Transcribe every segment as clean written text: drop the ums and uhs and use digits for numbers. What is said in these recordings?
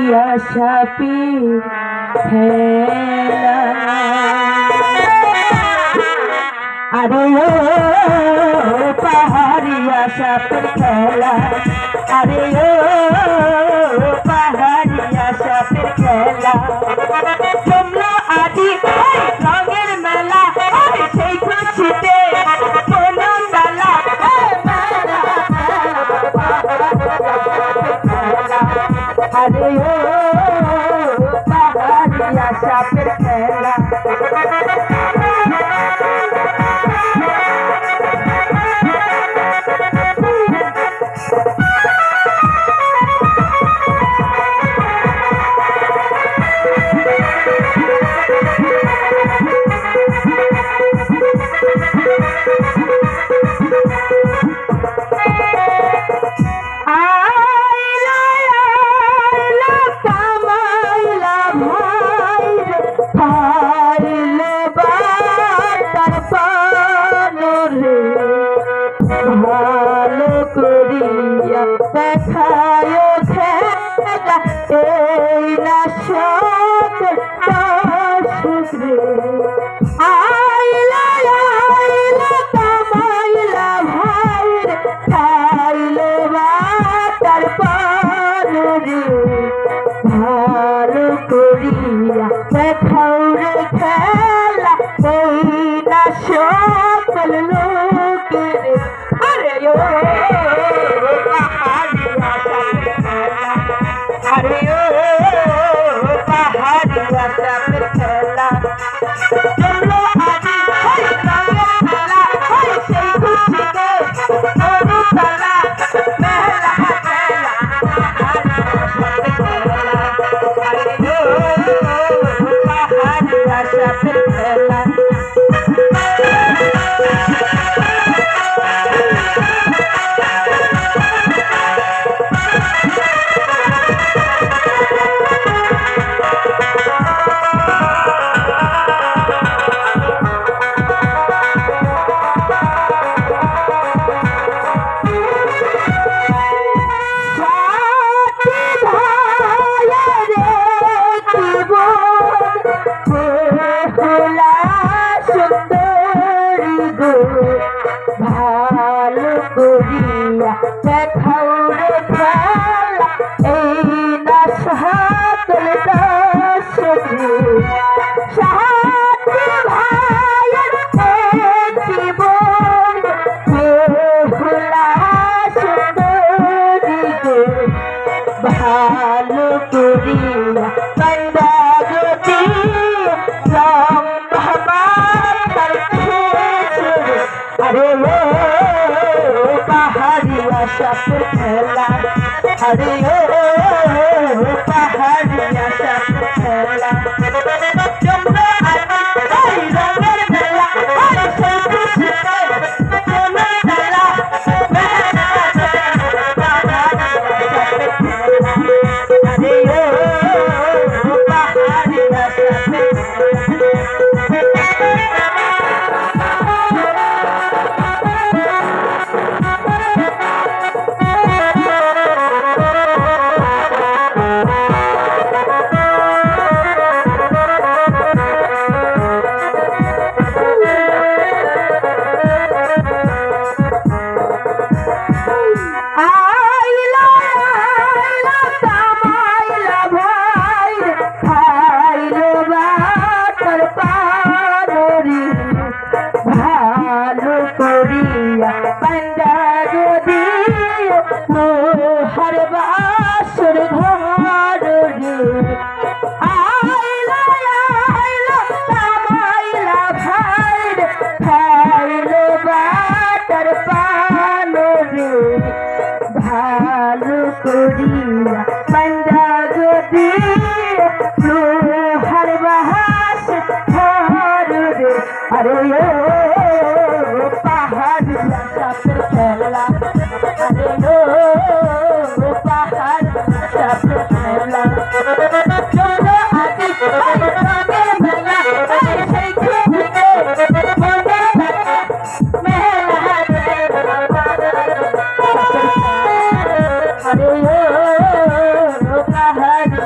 পাহাড়িয়া সাপের খেলা। আরে ও পাহাড়িয়া সাপের খেলা, আরে ও পাহাড়িয়া সাপের খেলা। তোমরা আদি রঙের মেলা, সেই খুশিতে কোনো তালা। আরে ও পাহাড়িয়া সাপের খেলা। ভালো করিয়া দেখায় খেলা, এই না শুক্রে আইলা আইলা কামাইলা ভাইর খাইলে বাটার পানুরে। ভালো করিয়া দেখাও রে খেলা, এই না সকল লোকের। আরে ও পাহাড়িয়া সাপের খেলা, আরে ও পাহাড়িয়া সাপের খেলা। তোমরা আদি রঙের মেলা, সেই খুশিতে কোনো তালা। মেলা মেলা আরে ও পাহাড়িয়া সাপের খেলা। ভালো করিয়া দেখাও রে খেলা, এই না সকল দর্শকে। সাথী ভাইয়ের জীবন বেহুলা সুন্দরী গো। ভালো করিয়া কান্দা যদি আরে ও পাহাড়িয়া সাপের খেলা, আরে ও পাহাড়িয়া সাপের খেলা। তোমরা আদি রঙের মেলা, সেই খুশিতে কোনো তালা। আরে ও পাহাড়িয়া সাপের করিয়া পান্ডা যদি হর বাসর ঘর রে। আইলা আইলা কামাইলা ভাইর খাইলো বাটার পান রে। ভালো করিয়া পান্ডা যদি হর বাসর ঘর রে। আরে ও পাহাড়িয়া সাপের খেলা, আরে ও পাহাড়িয়া সাপের খেলা। তোমরা আদি রঙের মেলা, সেই খুশিতে কোনো তালা। মেলা আরে ও পাহাড়ি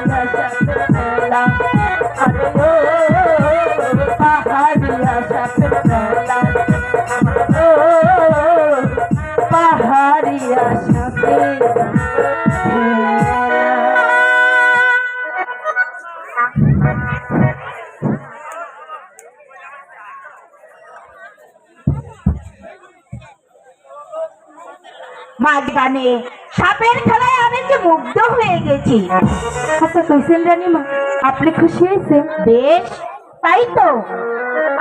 পাহাড়িয়া সাপের মেলা ও পাহাড়িয়া সাপের মাঝ গানে সাপের খেলায় আমি যে মুগ্ধ হয়ে গেছি। আচ্ছা কইছেন রানীমা, আপনি খুশি হয়েছেন? বেশ, তাই তো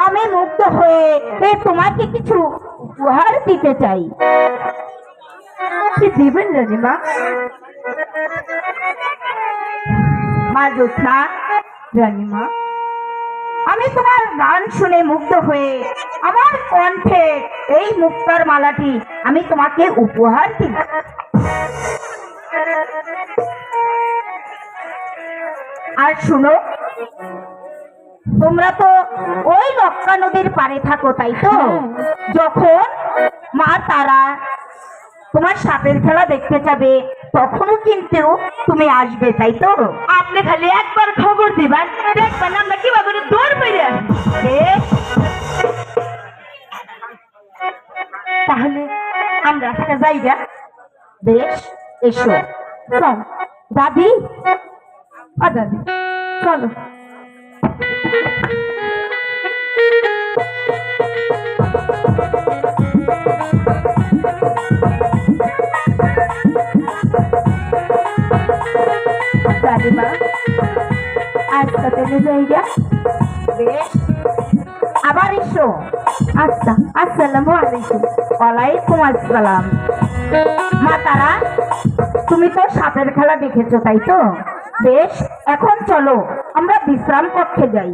আমি মুগ্ধ হয়ে তোমাকে কিছু উপহার দিতে চাই। কি দিবেন রানীমা? মা জ্যোৎস্না, রানীমা, আমি তোমার গান শুনে মুগ্ধ হয়ে আমার কণ্ঠে এই মুক্তার মালাটি আমি তোমাকে উপহার দিব। আর শুনো, তোমরা তো ওই লক্কা নদীর পাড়ে থাকো, তাই তো? যখন মা তারা তোমার সাপের খেলা দেখতে যাবে তখনও কিন্তু তুমি আসবে, তাই তো? আপনি খালি একবার খবর দিবেন, দেখবেন আমরা কিভাবে দৌড় পেরে আসবো। তাহলে আমরা একটা জায়গা। বেশ, এসো। চল দাদি, দাদি চলো। দাদিমা, আচ্ছা চলে জায়গা। বেশ, আবার এসো। আচ্ছা, আসসালামু আলাইকুম। ওয়ালাইকুম আসসালাম। মা তারা, তুমি তো সাপের খেলা দেখেছো, তাই তো? বেশ, এখন চলো আমরা বিশ্রাম কক্ষে যাই।